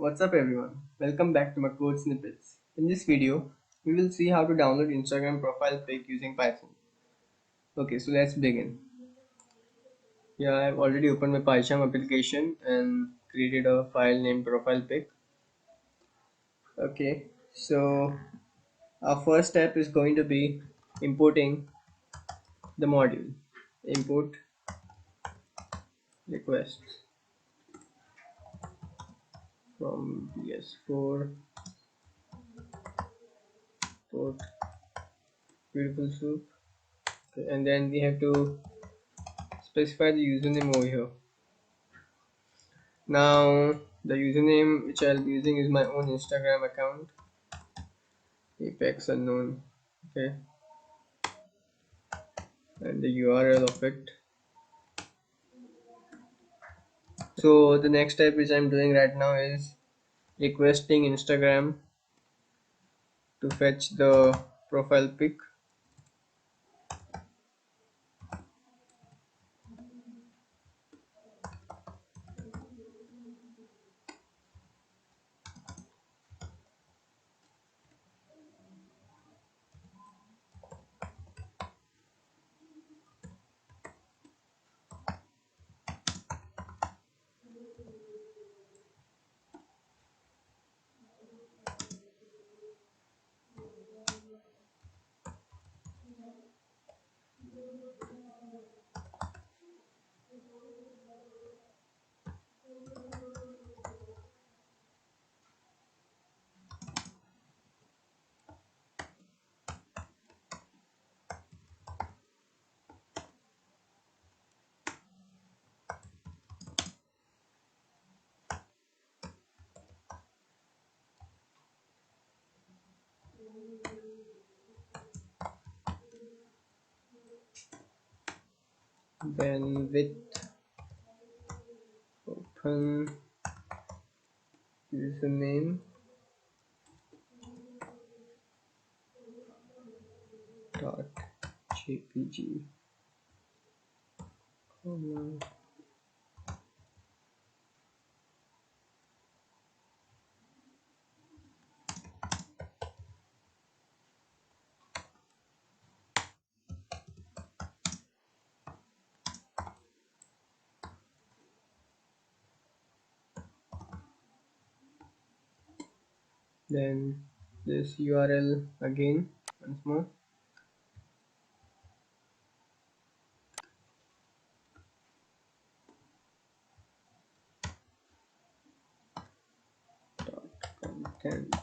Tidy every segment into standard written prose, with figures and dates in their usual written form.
What's up everyone? Welcome back to my code snippets. In this video, we will see how to download Instagram profile pic using Python. Okay, so let's begin. Yeah, I've already opened my PyCharm application and created a file named profile pic. Okay, so our first step is going to be importing the module. Import requests from PS4 port beautiful soup. Okay, and then we have to specify the username over here. Now the username which I'll be using is my own Instagram account, Apex Unknown. Okay, and the URL of it. So the next step which I'm doing right now is requesting Instagram to fetch the profile pic. Then with open username dot jpg. Then this URL again once more. Content.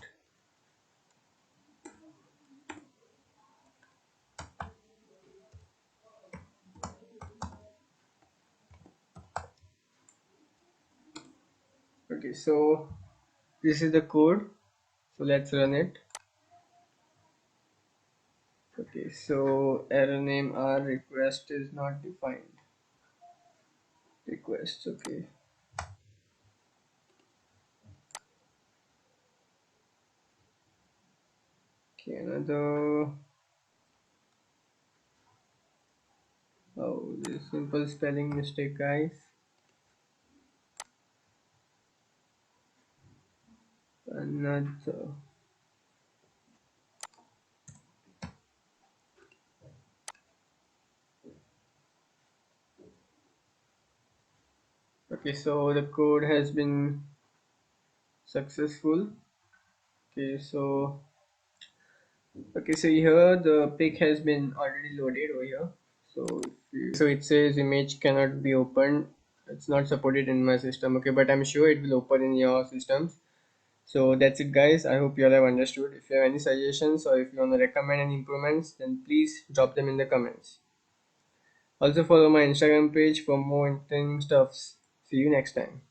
Okay, so this is the code. So let's run it. Okay, so error name our request is not defined. Requests, okay. Okay, another. Oh, this simple spelling mistake, guys. Another. Okay, so the code has been successful. Okay, so here the pic has been already loaded over here. So it says image cannot be opened. It's not supported in my system. Okay, but I'm sure it will open in your systems. So that's it, guys. I hope you all have understood. If you have any suggestions or if you want to recommend any improvements, then please drop them in the comments. Also follow my Instagram page for more interesting stuffs. See you next time.